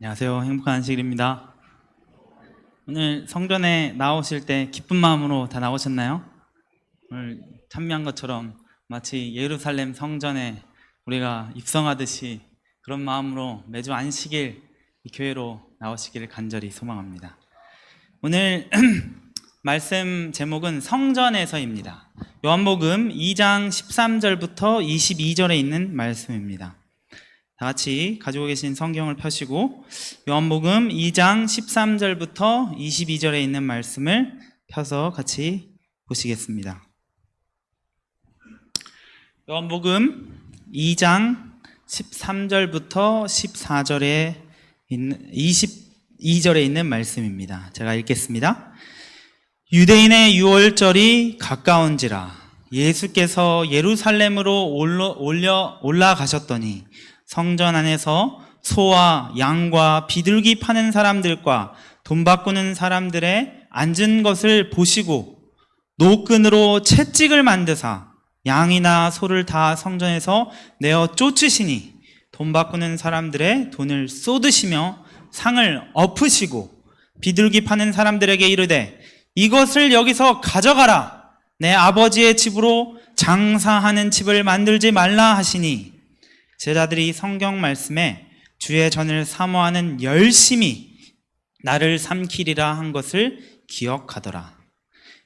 안녕하세요. 행복한 안식일입니다. 오늘 성전에 나오실 때 기쁜 마음으로 다 나오셨나요? 오늘 찬미한 것처럼 마치 예루살렘 성전에 우리가 입성하듯이 그런 마음으로 매주 안식일 이 교회로 나오시기를 간절히 소망합니다. 오늘 말씀 제목은 성전에서입니다. 요한복음 2장 13절부터 22절에 있는 말씀입니다. 다 같이 가지고 계신 성경을 펴시고 요한복음 2장 13절부터 22절에 있는 말씀을 펴서 같이 보시겠습니다. 요한복음 2장 13절부터 14절에 있는 22절에 있는 말씀입니다. 제가 읽겠습니다. 유대인의 유월절이 가까운지라 예수께서 예루살렘으로 올라가셨더니 성전 안에서 소와 양과 비둘기 파는 사람들과 돈 바꾸는 사람들의 앉은 것을 보시고 노끈으로 채찍을 만드사 양이나 소를 다 성전에서 내어 쫓으시니 돈 바꾸는 사람들의 돈을 쏟으시며 상을 엎으시고 비둘기 파는 사람들에게 이르되 이것을 여기서 가져가라. 내 아버지의 집으로 장사하는 집을 만들지 말라 하시니 제자들이 성경 말씀에 주의 전을 사모하는 열심히 나를 삼키리라 한 것을 기억하더라.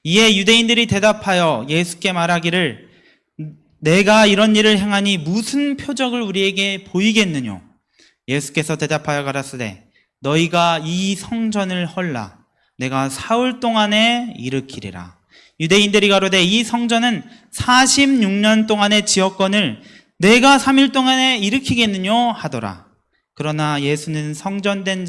이에 유대인들이 대답하여 예수께 말하기를 내가 이런 일을 행하니 무슨 표적을 우리에게 보이겠느냐? 예수께서 대답하여 가라사대 너희가 이 성전을 헐라 내가 사흘 동안에 일으키리라. 유대인들이 가로되 이 성전은 46년 동안의 지었건을 내가 3일 동안에 일으키겠느냐 하더라. 그러나 예수는 성전된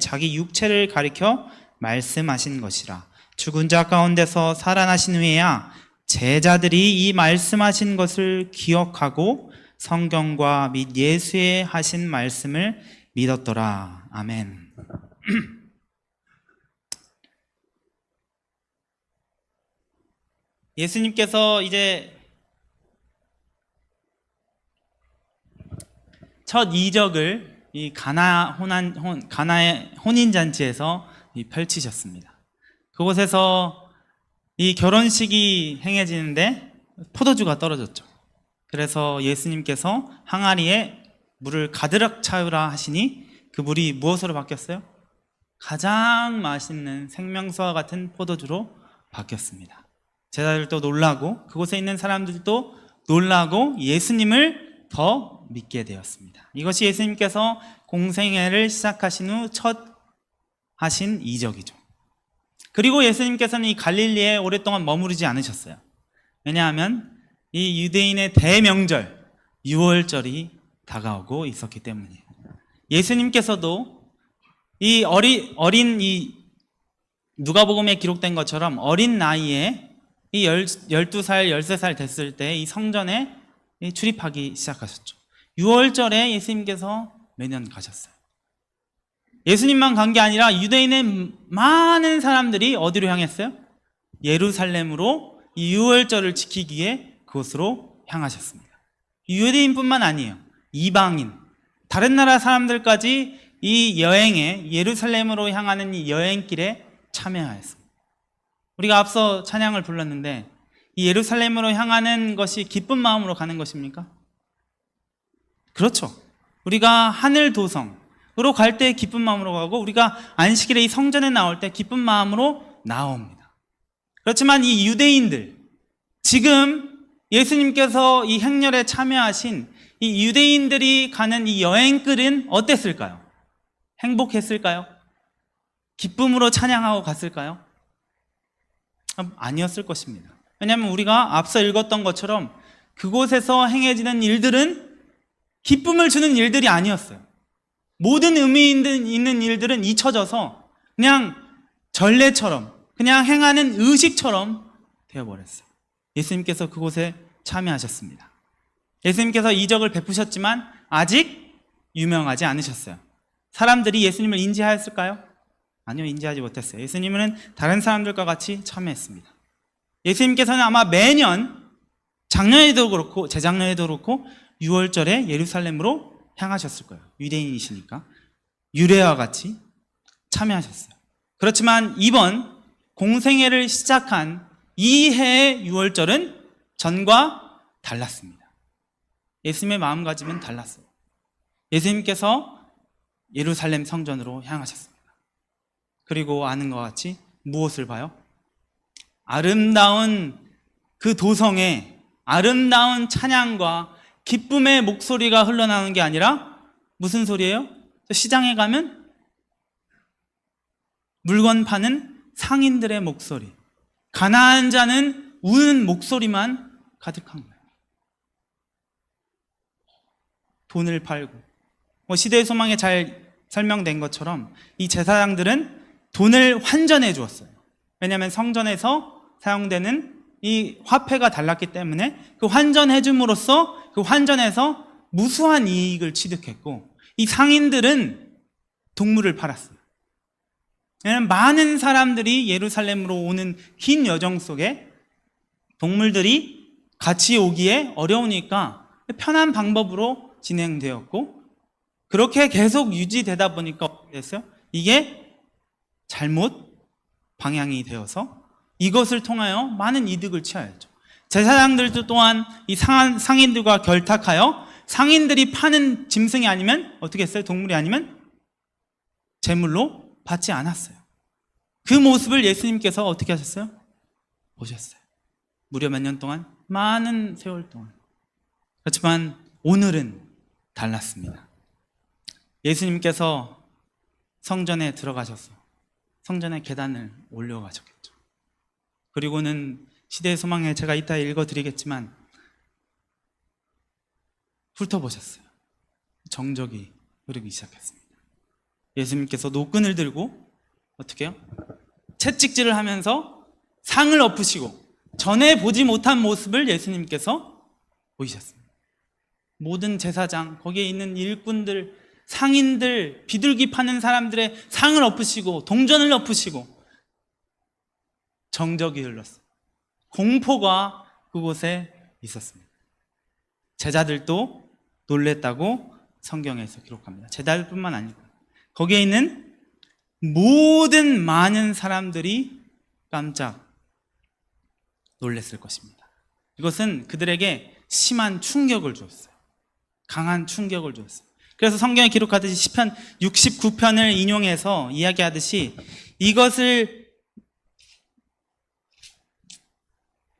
자기 육체를 가리켜 말씀하신 것이라. 죽은 자 가운데서 살아나신 후에야 제자들이 이 말씀하신 것을 기억하고 성경과 및 예수의 하신 말씀을 믿었더라. 아멘. 예수님께서 이제 첫 이적을 이 가나의 혼인잔치에서 펼치셨습니다. 그곳에서 이 결혼식이 행해지는데 포도주가 떨어졌죠. 그래서 예수님께서 항아리에 물을 가득 차우라 하시니 그 물이 무엇으로 바뀌었어요? 가장 맛있는 생명수와 같은 포도주로 바뀌었습니다. 제자들도 놀라고 그곳에 있는 사람들도 놀라고 예수님을 더 믿게 되었습니다. 이것이 예수님께서 공생애를 시작하신 후 첫 하신 이적이죠. 그리고 예수님께서는 이 갈릴리에 오랫동안 머무르지 않으셨어요. 왜냐하면 이 유대인의 대명절 유월절이 다가오고 있었기 때문이에요. 예수님께서도 이 어린 누가복음에 기록된 것처럼 어린 나이에 이 12살, 13살 됐을 때 이 성전에 출입하기 시작하셨죠. 6월절에 예수님께서 매년 가셨어요. 예수님만 간 게 아니라 유대인의 많은 사람들이 어디로 향했어요? 예루살렘으로 이 6월절을 지키기 위해 그곳으로 향하셨습니다. 유대인뿐만 아니에요. 이방인, 다른 나라 사람들까지 이 여행에 예루살렘으로 향하는 이 여행길에 참여하였습니다. 우리가 앞서 찬양을 불렀는데 이 예루살렘으로 향하는 것이 기쁜 마음으로 가는 것입니까? 그렇죠. 우리가 하늘 도성으로 갈 때 기쁜 마음으로 가고 우리가 안식일에 이 성전에 나올 때 기쁜 마음으로 나옵니다. 그렇지만 이 유대인들, 지금 예수님께서 이 행렬에 참여하신 이 유대인들이 가는 이 여행길은 어땠을까요? 행복했을까요? 기쁨으로 찬양하고 갔을까요? 아니었을 것입니다. 왜냐하면 우리가 앞서 읽었던 것처럼 그곳에서 행해지는 일들은 기쁨을 주는 일들이 아니었어요. 모든 의미 있는 일들은 잊혀져서 그냥 전례처럼, 그냥 행하는 의식처럼 되어버렸어요. 예수님께서 그곳에 참여하셨습니다. 예수님께서 이적을 베푸셨지만 아직 유명하지 않으셨어요. 사람들이 예수님을 인지하였을까요? 아니요, 인지하지 못했어요. 예수님은 다른 사람들과 같이 참여했습니다. 예수님께서는 아마 매년 작년에도 그렇고 재작년에도 그렇고 6월절에 예루살렘으로 향하셨을 거예요. 유대인이시니까. 유래와 같이 참여하셨어요. 그렇지만 이번 공생애를 시작한 이 해의 유월절은 전과 달랐습니다. 예수님의 마음가짐은 달랐어요. 예수님께서 예루살렘 성전으로 향하셨습니다. 그리고 아는 것 같이 무엇을 봐요? 아름다운 그 도성에 아름다운 찬양과 기쁨의 목소리가 흘러나오는 게 아니라 무슨 소리예요? 시장에 가면 물건 파는 상인들의 목소리, 가난한 자는 우는 목소리만 가득한 거예요. 돈을 팔고, 시대의 소망에 잘 설명된 것처럼 이 제사장들은 돈을 환전해 주었어요. 왜냐하면 성전에서 사용되는 이 화폐가 달랐기 때문에 그 환전해 줌으로써 그 환전에서 무수한 이익을 취득했고, 이 상인들은 동물을 팔았어요. 왜냐하면 많은 사람들이 예루살렘으로 오는 긴 여정 속에 동물들이 같이 오기에 어려우니까 편한 방법으로 진행되었고, 그렇게 계속 유지되다 보니까 어떻게 됐어요? 이게 잘못 방향이 되어서 이것을 통하여 많은 이득을 취하였죠. 제사장들도 또한 이 상인들과 결탁하여 상인들이 파는 짐승이 아니면 어떻게 했어요? 동물이 아니면 제물로 받지 않았어요. 그 모습을 예수님께서 어떻게 하셨어요? 보셨어요. 무려 몇 년 동안? 많은 세월 동안. 그렇지만 오늘은 달랐습니다. 예수님께서 성전에 들어가셔서 성전의 계단을 올려가셨겠죠. 그리고는 시대의 소망에 제가 이따 읽어드리겠지만 훑어보셨어요. 정적이 흐르기 시작했습니다. 예수님께서 노끈을 들고 어떻게 해요? 채찍질을 하면서 상을 엎으시고 전에 보지 못한 모습을 예수님께서 보이셨습니다. 모든 제사장, 거기에 있는 일꾼들, 상인들, 비둘기 파는 사람들의 상을 엎으시고 동전을 엎으시고 정적이 흘렀어요. 공포가 그곳에 있었습니다. 제자들도 놀랬다고 성경에서 기록합니다. 제자들뿐만 아니고 거기에 있는 모든 많은 사람들이 깜짝 놀랐을 것입니다. 이것은 그들에게 심한 충격을 주었어요. 강한 충격을 주었어요. 그래서 성경에 기록하듯이 시편 69편을 인용해서 이야기하듯이 이것을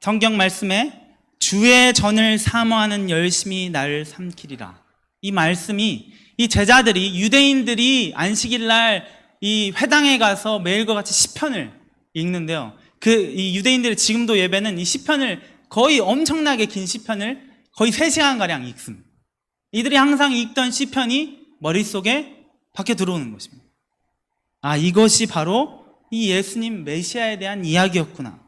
성경 말씀에 주의 전을 사모하는 열심히 나를 삼키리라. 이 말씀이 이 제자들이 유대인들이 안식일 날 이 회당에 가서 매일과 같이 시편을 읽는데요. 이 유대인들이 지금도 예배는 이 시편을 거의 엄청나게 긴 시편을 거의 3시간 가량 읽습니다. 이들이 항상 읽던 시편이 머릿속에 박혀 들어오는 것입니다. 아, 이것이 바로 이 예수님 메시아에 대한 이야기였구나.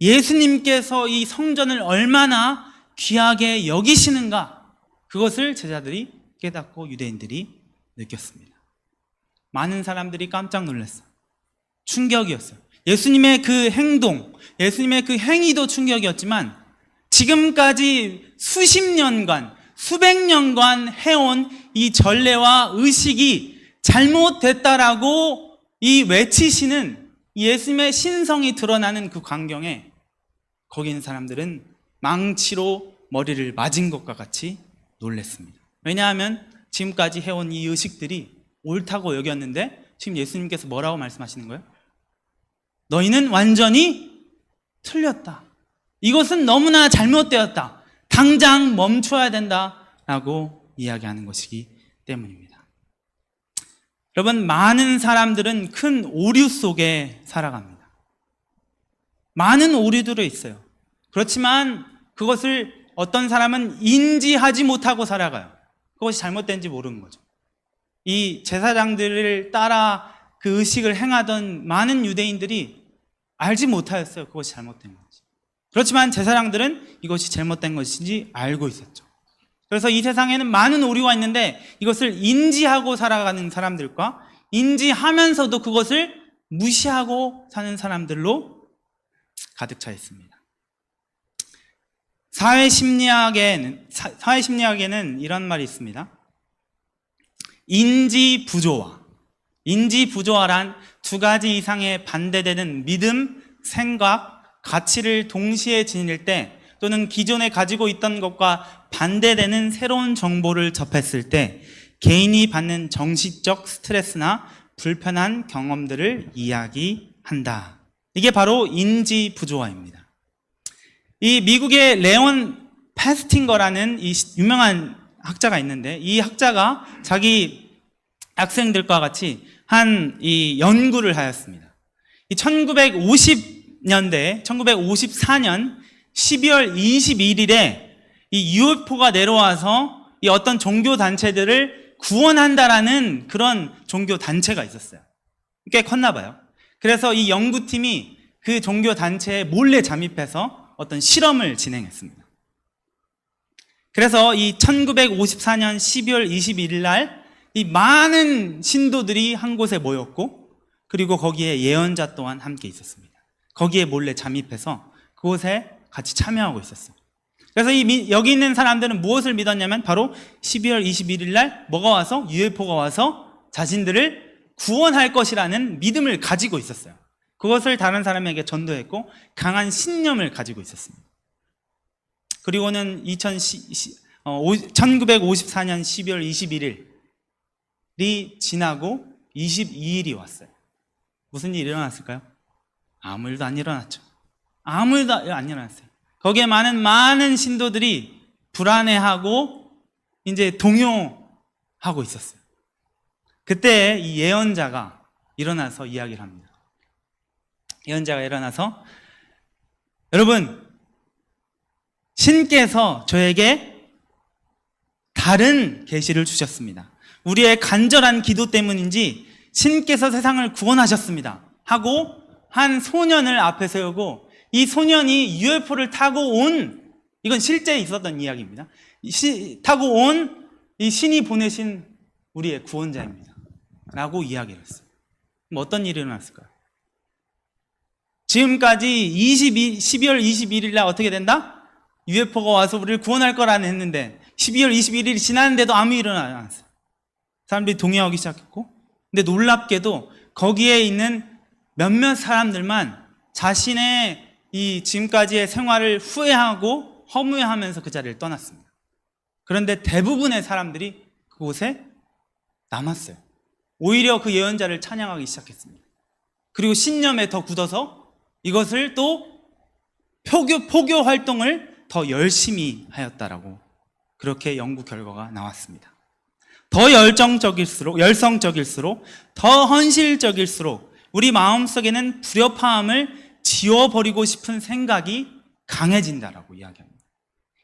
예수님께서 이 성전을 얼마나 귀하게 여기시는가, 그것을 제자들이 깨닫고 유대인들이 느꼈습니다. 많은 사람들이 깜짝 놀랐어요. 충격이었어요. 예수님의 그 행동, 예수님의 그 행위도 충격이었지만 지금까지 수십 년간, 수백 년간 해온 이 전례와 의식이 잘못됐다라고 이 외치시는 예수님의 신성이 드러나는 그 광경에 거기 있는 사람들은 망치로 머리를 맞은 것과 같이 놀랐습니다. 왜냐하면 지금까지 해온 이 의식들이 옳다고 여겼는데 지금 예수님께서 뭐라고 말씀하시는 거예요? 너희는 완전히 틀렸다. 이것은 너무나 잘못되었다. 당장 멈춰야 된다라고 이야기하는 것이기 때문입니다. 여러분, 많은 사람들은 큰 오류 속에 살아갑니다. 많은 오류들이 있어요. 그렇지만 그것을 어떤 사람은 인지하지 못하고 살아가요. 그것이 잘못된지 모르는 거죠. 이 제사장들을 따라 그 의식을 행하던 많은 유대인들이 알지 못하였어요. 그것이 잘못된 것이. 그렇지만 제사장들은 이것이 잘못된 것인지 알고 있었죠. 그래서 이 세상에는 많은 오류가 있는데 이것을 인지하고 살아가는 사람들과 인지하면서도 그것을 무시하고 사는 사람들로 가득 차 있습니다. 사회심리학에는 이런 말이 있습니다. 인지 부조화, 인지부조화란 두 가지 이상의 반대되는 믿음, 생각, 가치를 동시에 지닐 때 또는 기존에 가지고 있던 것과 반대되는 새로운 정보를 접했을 때 개인이 받는 정신적 스트레스나 불편한 경험들을 이야기한다. 이게 바로 인지부조화입니다. 이 미국의 레온 패스팅거라는 이 유명한 학자가 있는데 이 학자가 자기 학생들과 같이 한 이 연구를 하였습니다. 이 1950년대, 1954년 12월 21일에 이 UFO가 내려와서 이 어떤 종교 단체들을 구원한다라는 그런 종교 단체가 있었어요. 꽤 컸나 봐요. 그래서 이 연구팀이 그 종교 단체에 몰래 잠입해서 어떤 실험을 진행했습니다. 그래서 이 1954년 12월 21일 날 이 많은 신도들이 한 곳에 모였고 그리고 거기에 예언자 또한 함께 있었습니다. 거기에 몰래 잠입해서 그곳에 같이 참여하고 있었어요. 그래서 여기 있는 사람들은 무엇을 믿었냐면 바로 12월 21일 날 뭐가 와서 UFO가 와서 자신들을 구원할 것이라는 믿음을 가지고 있었어요. 그것을 다른 사람에게 전도했고 강한 신념을 가지고 있었습니다. 그리고는 1954년 12월 21일이 지나고 22일이 왔어요. 무슨 일이 일어났을까요? 아무 일도 안 일어났죠. 아무 일도 안 일어났어요. 거기에 많은 신도들이 불안해하고 이제 동요하고 있었어요. 그때 이 예언자가 일어나서 이야기를 합니다. 예언자가 일어나서 여러분, 신께서 저에게 다른 계시를 주셨습니다. 우리의 간절한 기도 때문인지 신께서 세상을 구원하셨습니다 하고 한 소년을 앞에 세우고 이 소년이 UFO를 타고 온, 이건 실제 있었던 이야기입니다. 타고 온 이 신이 보내신 우리의 구원자입니다 라고 이야기를 했어요. 그럼 어떤 일이 일어났을까요? 지금까지 12월 21일 날 어떻게 된다? UFO가 와서 우리를 구원할 거라는 했는데 12월 21일이 지났는데도 아무 일은 안 일어났어요. 사람들이 동요하기 시작했고, 근데 놀랍게도 거기에 있는 몇몇 사람들만 자신의 이 지금까지의 생활을 후회하고 허무해하면서 그 자리를 떠났습니다. 그런데 대부분의 사람들이 그곳에 남았어요. 오히려 그 예언자를 찬양하기 시작했습니다. 그리고 신념에 더 굳어서 이것을 또 포교 활동을 더 열심히 하였다라고 그렇게 연구 결과가 나왔습니다. 더 열성적일수록 더 헌실적일수록 우리 마음속에는 불협화음을 지워버리고 싶은 생각이 강해진다라고 이야기합니다.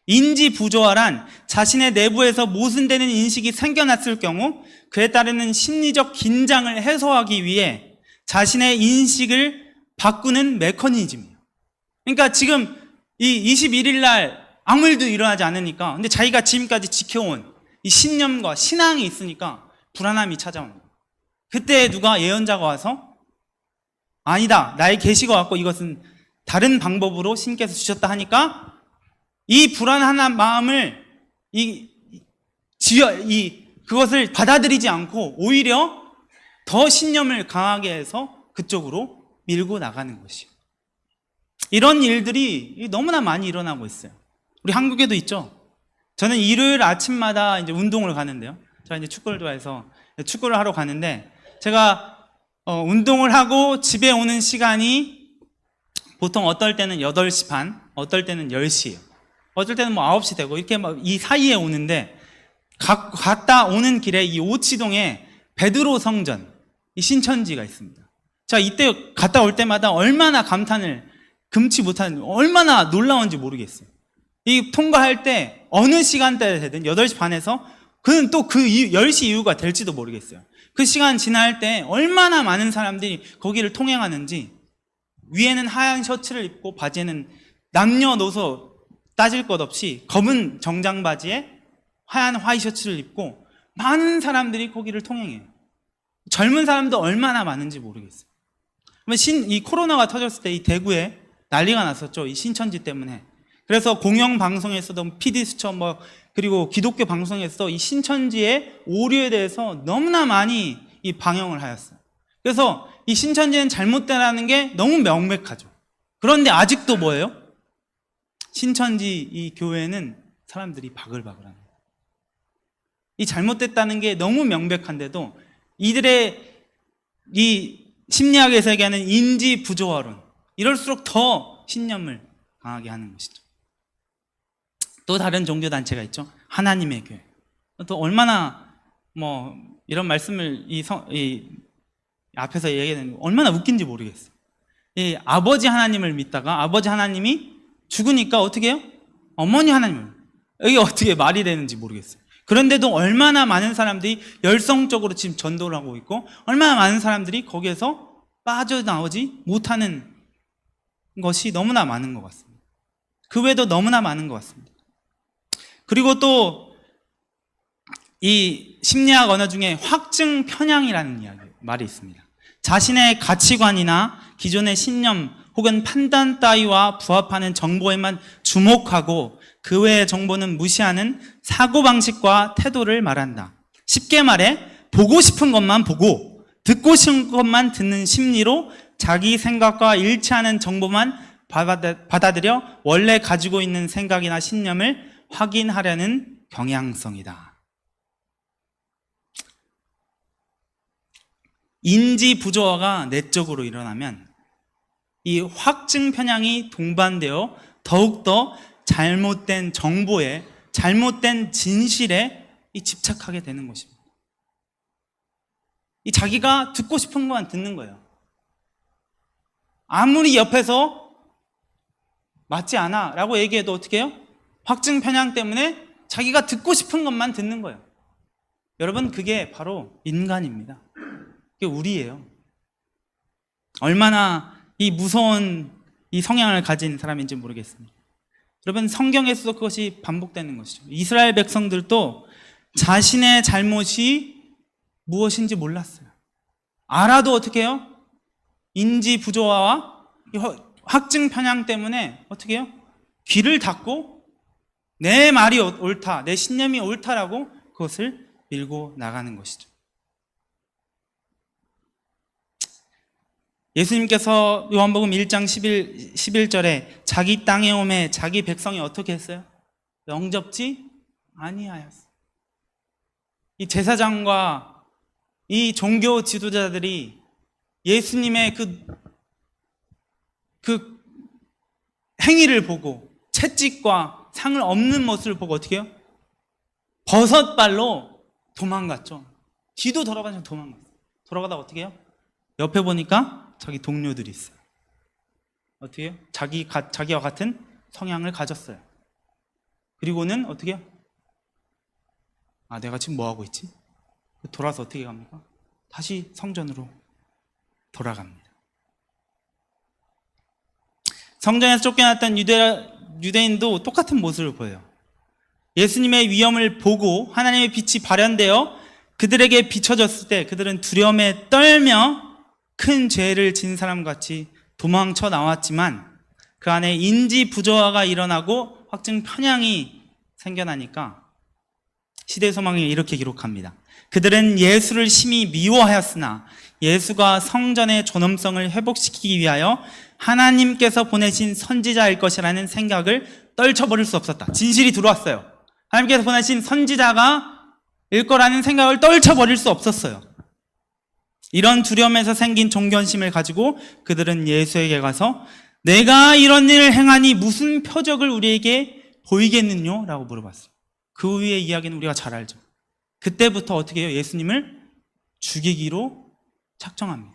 인지부조화란 자신의 내부에서 모순되는 인식이 생겨났을 경우 그에 따르는 심리적 긴장을 해소하기 위해 자신의 인식을 바꾸는 메커니즘이에요. 그러니까 지금 이 21일 날 아무 일도 일어나지 않으니까, 근데 자기가 지금까지 지켜온 이 신념과 신앙이 있으니까 불안함이 찾아오는 거예요. 그때 누가 예언자가 와서 아니다, 나의 계시가 왔고 이것은 다른 방법으로 신께서 주셨다 하니까 이 불안한 마음을 그것을 받아들이지 않고 오히려 더 신념을 강하게 해서 그쪽으로 밀고 나가는 것이에요. 이런 일들이 너무나 많이 일어나고 있어요. 우리 한국에도 있죠. 저는 일요일 아침마다 이제 운동을 가는데요. 제가 이제 축구를 좋아해서 축구를 하러 가는데 제가 운동을 하고 집에 오는 시간이 보통 어떨 때는 8시 반, 어떨 때는 10시예요. 어떨 때는 뭐 9시 되고 이렇게 막 이 사이에 오는데 갔다 오는 길에 이 오치동에 베드로 성전, 이 신천지가 있습니다. 자, 이때 갔다 올 때마다 얼마나 감탄을 금치 못하는, 얼마나 놀라운지 모르겠어요. 이 통과할 때 어느 시간대에 되든 8시 반에서 그는 또 그 10시 이후가 될지도 모르겠어요. 그 시간 지날 때 얼마나 많은 사람들이 거기를 통행하는지, 위에는 하얀 셔츠를 입고 바지에는 남녀노소 따질 것 없이 검은 정장 바지에 하얀 화이셔츠를 입고 많은 사람들이 거기를 통행해요. 젊은 사람도 얼마나 많은지 모르겠어요. 이 코로나가 터졌을 때 이 대구에 난리가 났었죠. 이 신천지 때문에. 그래서 공영방송에서도 PD수첩 그리고 기독교 방송에서 이 신천지의 오류에 대해서 너무나 많이 이 방영을 하였어요. 그래서 이 신천지는 잘못되라는 게 너무 명백하죠. 그런데 아직도 뭐예요? 신천지 이 교회는 사람들이 바글바글합니다. 이 잘못됐다는 게 너무 명백한데도 이들의 이 심리학에서 얘기하는 인지 부조화론, 이럴수록 더 신념을 강하게 하는 것이죠. 또 다른 종교단체가 있죠. 하나님의 교회. 또 얼마나 이런 말씀을 이 앞에서 얘기하는 거 얼마나 웃긴지 모르겠어요. 이 아버지 하나님을 믿다가 아버지 하나님이 죽으니까 어떻게 해요? 어머니 하나님을. 이게 어떻게 말이 되는지 모르겠어요. 그런데도 얼마나 많은 사람들이 열성적으로 지금 전도를 하고 있고 얼마나 많은 사람들이 거기에서 빠져나오지 못하는 것이 너무나 많은 것 같습니다. 그 외에도 너무나 많은 것 같습니다. 그리고 또 이 심리학 언어 중에 확증 편향이라는 말이 있습니다. 자신의 가치관이나 기존의 신념 혹은 판단 따위와 부합하는 정보에만 주목하고 그 외의 정보는 무시하는 사고방식과 태도를 말한다. 쉽게 말해 보고 싶은 것만 보고 듣고 싶은 것만 듣는 심리로 자기 생각과 일치하는 정보만 받아들여 원래 가지고 있는 생각이나 신념을 확인하려는 경향성이다. 인지 부조화가 내적으로 일어나면 이 확증 편향이 동반되어 더욱더 잘못된 정보에, 잘못된 진실에 집착하게 되는 것입니다. 이 자기가 듣고 싶은 것만 듣는 거예요. 아무리 옆에서 맞지 않아 라고 얘기해도 어떻게 해요? 확증 편향 때문에 자기가 듣고 싶은 것만 듣는 거예요. 여러분, 그게 바로 인간입니다. 그게 우리예요. 얼마나 이 무서운 이 성향을 가진 사람인지 모르겠습니다. 여러분, 성경에서도 그것이 반복되는 것이죠. 이스라엘 백성들도 자신의 잘못이 무엇인지 몰랐어요. 알아도 어떻게 해요? 인지 부조화와 확증 편향 때문에 어떻게 해요? 귀를 닫고 내 말이 옳다, 내 신념이 옳다라고 그것을 밀고 나가는 것이죠. 예수님께서 요한복음 1장 11절에 자기 땅에 오매 자기 백성이 어떻게 했어요? 영접지 아니하였어요. 이 제사장과 이 종교 지도자들이 예수님의 그 행위를 보고 채찍과 상을 없는 모습을 보고 어떻게 해요? 버섯발로 도망갔죠. 뒤도 돌아가서 도망갔어요. 돌아가다가 어떻게 해요? 옆에 보니까 자기 동료들이 있어요. 어떻게 해요? 자기와 같은 성향을 가졌어요. 그리고는 어떻게 해요? 내가 지금 뭐 하고 있지? 돌아서 어떻게 갑니까? 다시 성전으로 돌아갑니다. 성전에서 쫓겨났던 유대인도 똑같은 모습을 보여요. 예수님의 위엄을 보고 하나님의 빛이 발현되어 그들에게 비춰졌을 때 그들은 두려움에 떨며 큰 죄를 진 사람같이 도망쳐 나왔지만 그 안에 인지 부조화가 일어나고 확증 편향이 생겨나니까 시대소망이 이렇게 기록합니다. 그들은 예수를 심히 미워하였으나 예수가 성전의 존엄성을 회복시키기 위하여 하나님께서 보내신 선지자일 것이라는 생각을 떨쳐버릴 수 없었다. 진실이 들어왔어요. 하나님께서 보내신 선지자가 일 거라는 생각을 떨쳐버릴 수 없었어요. 이런 두려움에서 생긴 존경심을 가지고 그들은 예수에게 가서 내가 이런 일을 행하니 무슨 표적을 우리에게 보이겠느냐? 라고 물어봤어요. 그 위의 이야기는 우리가 잘 알죠. 그때부터 어떻게 해요? 예수님을 죽이기로 작정합니다.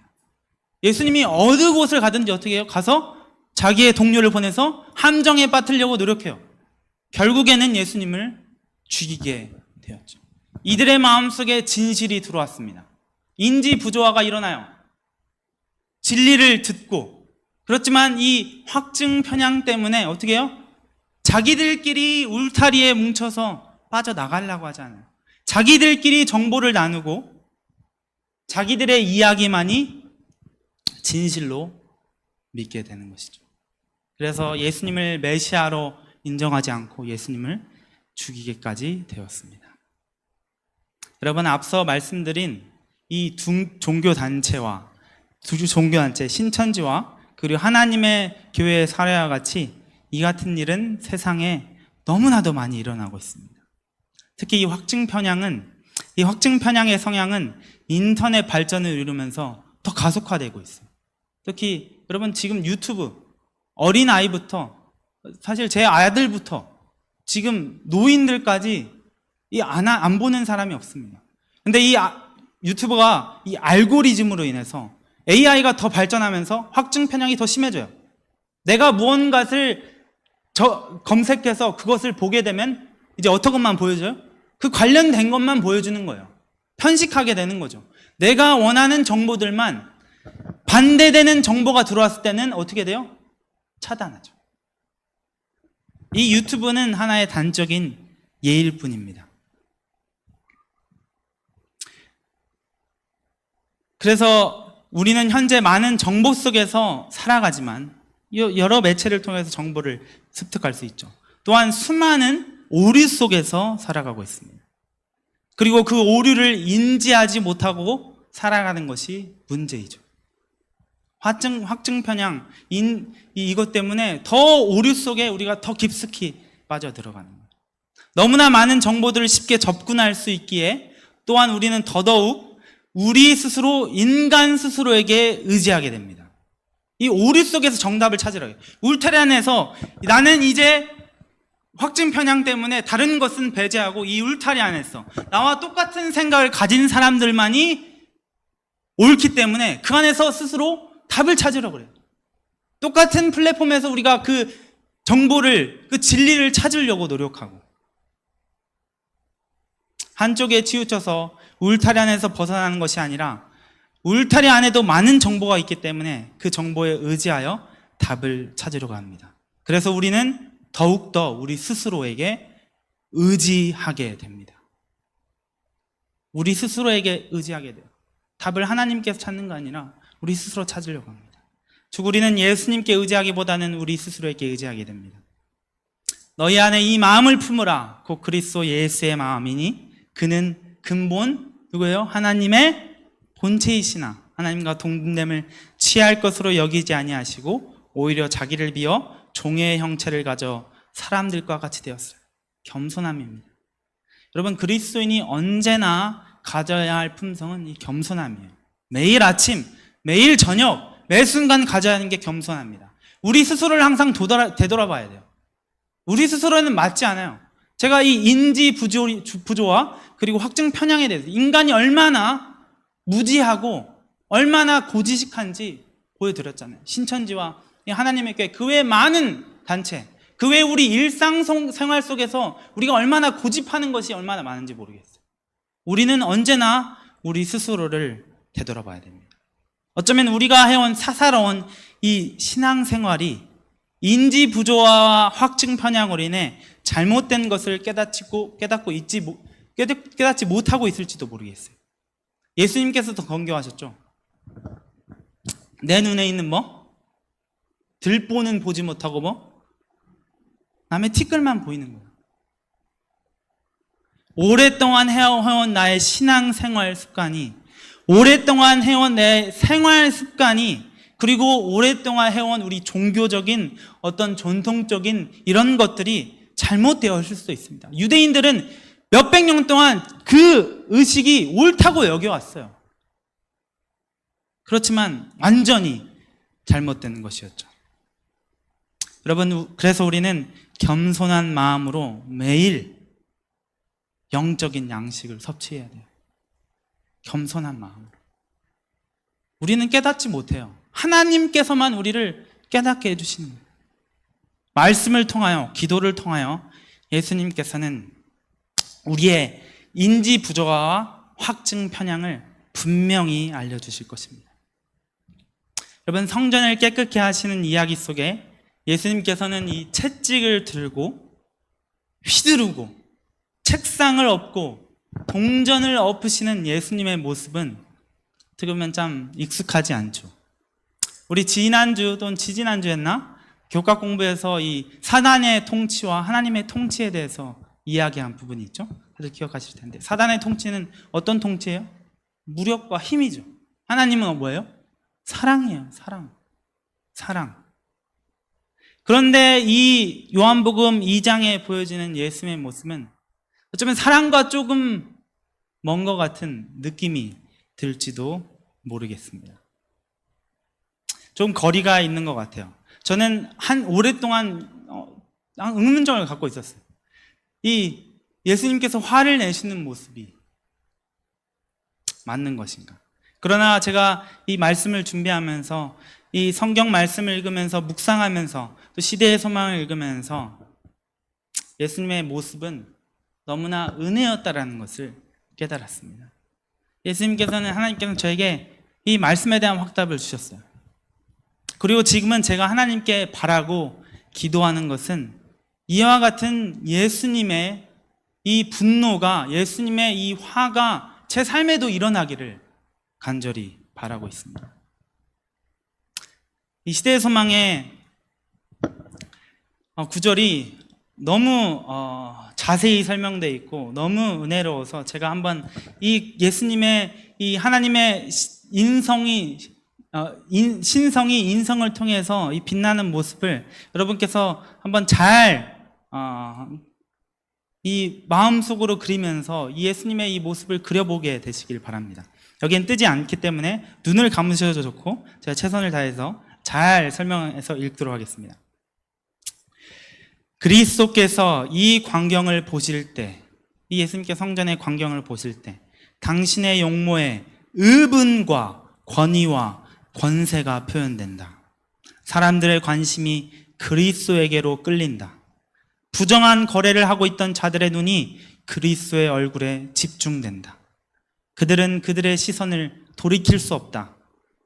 예수님이 어느 곳을 가든지 어떻게 해요? 가서 자기의 동료를 보내서 함정에 빠뜨리려고 노력해요. 결국에는 예수님을 죽이게 되었죠. 이들의 마음속에 진실이 들어왔습니다. 인지 부조화가 일어나요. 진리를 듣고. 그렇지만 이 확증 편향 때문에 어떻게 해요? 자기들끼리 울타리에 뭉쳐서 빠져나가려고 하잖아요. 자기들끼리 정보를 나누고 자기들의 이야기만이 진실로 믿게 되는 것이죠. 그래서 예수님을 메시아로 인정하지 않고 예수님을 죽이게까지 되었습니다. 여러분, 앞서 말씀드린 이 두 종교단체와 두 종교단체 신천지와 그리고 하나님의 교회의 사례와 같이 이 같은 일은 세상에 너무나도 많이 일어나고 있습니다. 특히 이 확증 편향의 성향은 인터넷 발전을 이루면서 더 가속화되고 있어요. 특히 여러분 지금 유튜브 어린 아이부터 사실 제 아들부터 지금 노인들까지 안 보는 사람이 없습니다. 근데 이 유튜브가 이 알고리즘으로 인해서 AI가 더 발전하면서 확증 편향이 더 심해져요. 내가 무언가를 검색해서 그것을 보게 되면 이제 어떤 것만 보여줘요? 그 관련된 것만 보여주는 거예요. 편식하게 되는 거죠. 내가 원하는 정보들만 반대되는 정보가 들어왔을 때는 어떻게 돼요? 차단하죠. 이 유튜브는 하나의 단적인 예일 뿐입니다. 그래서 우리는 현재 많은 정보 속에서 살아가지만 여러 매체를 통해서 정보를 습득할 수 있죠. 또한 수많은 오류 속에서 살아가고 있습니다. 그리고 그 오류를 인지하지 못하고 살아가는 것이 문제이죠. 확증 편향, 이것 때문에 더 오류 속에 우리가 더 깊숙이 빠져들어가는 거예요. 너무나 많은 정보들을 쉽게 접근할 수 있기에 또한 우리는 더더욱 우리 스스로, 인간 스스로에게 의지하게 됩니다. 이 오류 속에서 정답을 찾으라고 해요. 울타리 안에서 나는 이제 확증 편향 때문에 다른 것은 배제하고 이 울타리 안에서 나와 똑같은 생각을 가진 사람들만이 옳기 때문에 그 안에서 스스로 답을 찾으려고 그래요. 똑같은 플랫폼에서 우리가 그 정보를, 그 진리를 찾으려고 노력하고 한쪽에 치우쳐서 울타리 안에서 벗어나는 것이 아니라 울타리 안에도 많은 정보가 있기 때문에 그 정보에 의지하여 답을 찾으려고 합니다. 그래서 우리는 더욱더 우리 스스로에게 의지하게 됩니다. 우리 스스로에게 의지하게 돼요. 답을 하나님께서 찾는 거 아니라 우리 스스로 찾으려고 합니다. 즉 우리는 예수님께 의지하기보다는 우리 스스로에게 의지하게 됩니다. 너희 안에 이 마음을 품으라. 곧 그리스도 예수의 마음이니 그는 근본 누구예요? 하나님의 본체이시나 하나님과 동등됨을 취할 것으로 여기지 아니하시고 오히려 자기를 비워 종의 형체를 가져 사람들과 같이 되었어요. 겸손함입니다. 여러분 그리스도인이 언제나 가져야 할 품성은 이 겸손함이에요. 매일 아침, 매일 저녁, 매 순간 가져야 하는 게 겸손합니다. 우리 스스로를 항상 되돌아봐야 돼요. 우리 스스로는 맞지 않아요. 제가 이 인지 부조와 그리고 확증 편향에 대해서 인간이 얼마나 무지하고 얼마나 고지식한지 보여드렸잖아요. 신천지와 하나님의 교회, 그 외에 많은 단체, 그 외에 우리 일상생활 속에서 우리가 얼마나 고집하는 것이 얼마나 많은지 모르겠어요. 우리는 언제나 우리 스스로를 되돌아봐야 됩니다. 어쩌면 우리가 해온 사사로운 이 신앙생활이 인지 부조와 확증 편향으로 인해 잘못된 것을 깨닫지 못하고 있을지도 모르겠어요. 예수님께서 더 건교하셨죠. 내 눈에 있는 들보는 보지 못하고 남의 티끌만 보이는 거예요. 오랫동안 해온 나의 신앙생활 습관이, 오랫동안 해온 내 생활 습관이, 그리고 오랫동안 해온 우리 종교적인 어떤 전통적인 이런 것들이 잘못되어 있을 수도 있습니다. 유대인들은 몇백 년 동안 그 의식이 옳다고 여겨왔어요. 그렇지만 완전히 잘못된 것이었죠. 여러분, 그래서 우리는 겸손한 마음으로 매일 영적인 양식을 섭취해야 돼요. 겸손한 마음으로. 우리는 깨닫지 못해요. 하나님께서만 우리를 깨닫게 해주시는 거예요. 말씀을 통하여, 기도를 통하여 예수님께서는 우리의 인지 부조화와 확증 편향을 분명히 알려주실 것입니다. 여러분, 성전을 깨끗게 하시는 이야기 속에 예수님께서는 이 채찍을 들고 휘두르고 책상을 엎고 동전을 엎으시는 예수님의 모습은 어떻게 보면 참 익숙하지 않죠. 우리 지난주 또는 지지난주였나? 교과 공부에서 이 사단의 통치와 하나님의 통치에 대해서 이야기한 부분이 있죠. 다들 기억하실 텐데, 사단의 통치는 어떤 통치예요? 무력과 힘이죠. 하나님은 뭐예요? 사랑이에요. 사랑. 그런데 이 요한복음 2장에 보여지는 예수님의 모습은 어쩌면 사랑과 조금 먼 것 같은 느낌이 들지도 모르겠습니다. 좀 거리가 있는 것 같아요. 저는 오랫동안 의문점을 갖고 있었어요. 이 예수님께서 화를 내시는 모습이 맞는 것인가? 그러나 제가 이 말씀을 준비하면서 이 성경 말씀을 읽으면서 묵상하면서 또 시대의 소망을 읽으면서 예수님의 모습은 너무나 은혜였다라는 것을 깨달았습니다. 하나님께서는 저에게 이 말씀에 대한 확답을 주셨어요. 그리고 지금은 제가 하나님께 바라고 기도하는 것은 이와 같은 예수님의 이 분노가, 예수님의 이 화가 제 삶에도 일어나기를 간절히 바라고 있습니다. 이 시대의 소망의 구절이 너무 자세히 설명되어 있고 너무 은혜로워서 제가 한번 이 예수님의 이 하나님의 신성이 인성을 통해서 이 빛나는 모습을 여러분께서 한번 잘 이 마음속으로 그리면서 이 예수님의 이 모습을 그려보게 되시길 바랍니다. 여기엔 뜨지 않기 때문에 눈을 감으셔도 좋고 제가 최선을 다해서 잘 설명해서 읽도록 하겠습니다. 그리스도께서 이 광경을 보실 때, 이 예수님께 성전의 광경을 보실 때 당신의 용모에 의분과 권위와 권세가 표현된다. 사람들의 관심이 그리스도에게로 끌린다. 부정한 거래를 하고 있던 자들의 눈이 그리스도의 얼굴에 집중된다. 그들은 그들의 시선을 돌이킬 수 없다.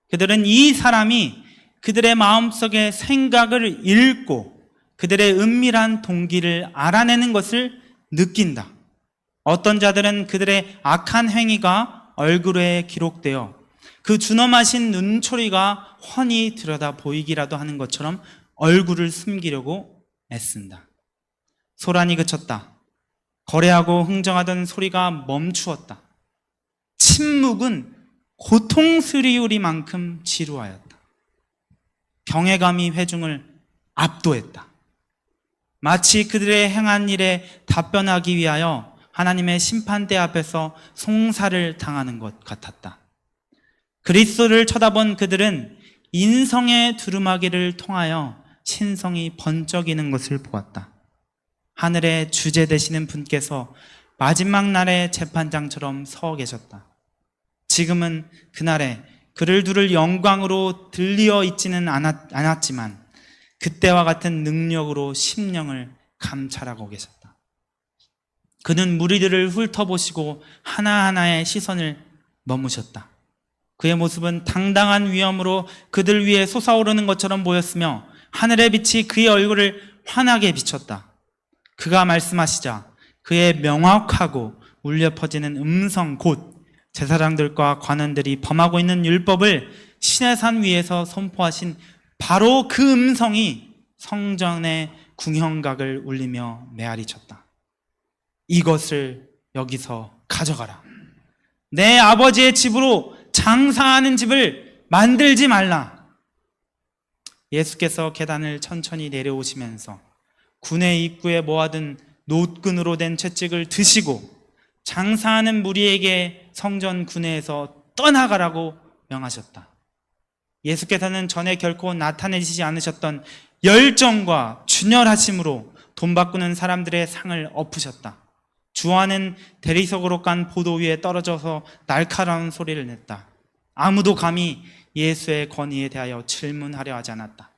그들은 이 사람이 그들의 마음속의 생각을 읽고 그들의 은밀한 동기를 알아내는 것을 느낀다. 어떤 자들은 그들의 악한 행위가 얼굴에 기록되어 그 준엄하신 눈초리가 훤히 들여다 보이기라도 하는 것처럼 얼굴을 숨기려고 애쓴다. 소란이 그쳤다. 거래하고 흥정하던 소리가 멈추었다. 침묵은 고통스리우리만큼 지루하였다. 경외감이 회중을 압도했다. 마치 그들의 행한 일에 답변하기 위하여 하나님의 심판대 앞에서 송사를 당하는 것 같았다. 그리스도를 쳐다본 그들은 인성의 두루마기를 통하여 신성이 번쩍이는 것을 보았다. 하늘의 주제 되시는 분께서 마지막 날의 재판장처럼 서 계셨다. 지금은 그날에 그를 두를 영광으로 들리어 있지는 않았지만 그때와 같은 능력으로 심령을 감찰하고 계셨다. 그는 무리들을 훑어보시고 하나하나의 시선을 머무셨다. 그의 모습은 당당한 위엄으로 그들 위에 솟아오르는 것처럼 보였으며 하늘의 빛이 그의 얼굴을 환하게 비췄다. 그가 말씀하시자 그의 명확하고 울려 퍼지는 음성 곧 제사장들과 관원들이 범하고 있는 율법을 시내산 위에서 선포하신 바로 그 음성이 성전의 궁형각을 울리며 메아리쳤다. 이것을 여기서 가져가라. 내 아버지의 집으로 장사하는 집을 만들지 말라. 예수께서 계단을 천천히 내려오시면서 군의 입구에 모아둔 노끈으로 된 채찍을 드시고 장사하는 무리에게 성전 군내에서 떠나가라고 명하셨다. 예수께서는 전에 결코 나타내시지 않으셨던 열정과 준열하심으로 돈 바꾸는 사람들의 상을 엎으셨다. 주화는 대리석으로 깐 보도 위에 떨어져서 날카로운 소리를 냈다. 아무도 감히 예수의 권위에 대하여 질문하려 하지 않았다.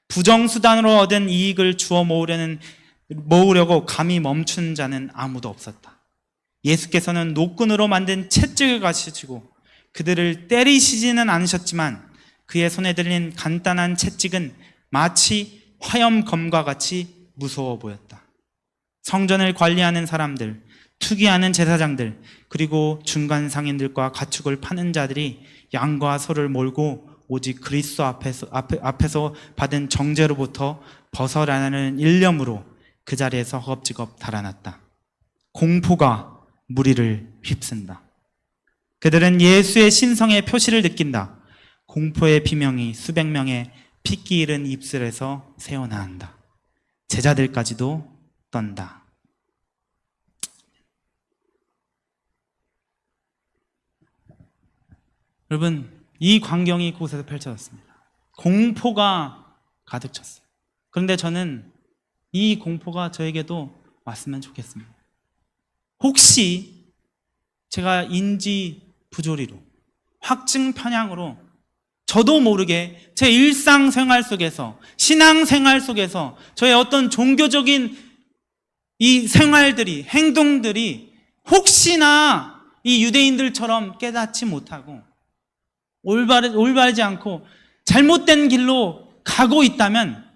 부정수단으로 얻은 이익을 주워 모으려고 감히 멈춘 자는 아무도 없었다. 예수께서는 노끈으로 만든 채찍을 가지시고 그들을 때리시지는 않으셨지만 그의 손에 들린 간단한 채찍은 마치 화염검과 같이 무서워 보였다. 성전을 관리하는 사람들, 투기하는 제사장들, 그리고 중간 상인들과 가축을 파는 자들이 양과 소를 몰고 오직 그리스도 앞에서 받은 정죄로부터 벗어나는 일념으로 그 자리에서 허겁지겁 달아났다. 공포가 무리를 휩쓴다. 그들은 예수의 신성의 표시를 느낀다. 공포의 비명이 수백 명의 핏기 잃은 입술에서 새어나온다. 제자들까지도 떤다. 여러분, 이 광경이 그곳에서 펼쳐졌습니다. 공포가 가득 찼어요. 그런데 저는 이 공포가 저에게도 왔으면 좋겠습니다. 혹시 제가 인지 부조리로, 확증 편향으로 저도 모르게 제 일상생활 속에서, 신앙생활 속에서 저의 어떤 종교적인 이 생활들이, 행동들이 혹시나 이 유대인들처럼 깨닫지 못하고 올바르지 않고 잘못된 길로 가고 있다면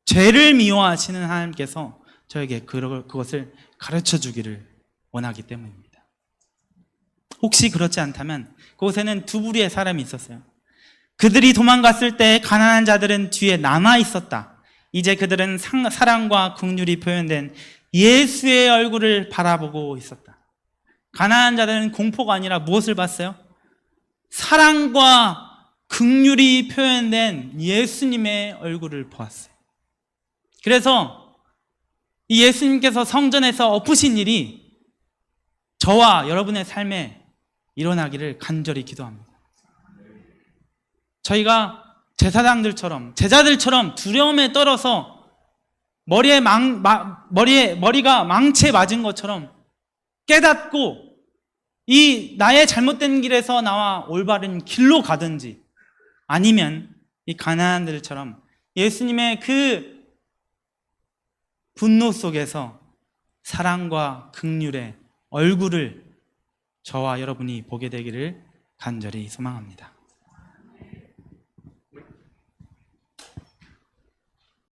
죄를 미워하시는 하나님께서 저에게 그것을 가르쳐 주기를 원하기 때문입니다. 혹시 그렇지 않다면 그곳에는 두 부류의 사람이 있었어요. 그들이 도망갔을 때 가난한 자들은 뒤에 남아 있었다. 이제 그들은 사랑과 긍휼이 표현된 예수의 얼굴을 바라보고 있었다. 가난한 자들은 공포가 아니라 무엇을 봤어요? 사랑과 긍휼이 표현된 예수님의 얼굴을 보았어요. 그래서 이 예수님께서 성전에서 엎으신 일이 저와 여러분의 삶에 일어나기를 간절히 기도합니다. 저희가 제자들처럼 두려움에 떨어서 머리가 망치에 맞은 것처럼 깨닫고 이 나의 잘못된 길에서 나와 올바른 길로 가든지, 아니면 이 가난한들처럼 예수님의 그 분노 속에서 사랑과 긍휼의 얼굴을 저와 여러분이 보게 되기를 간절히 소망합니다.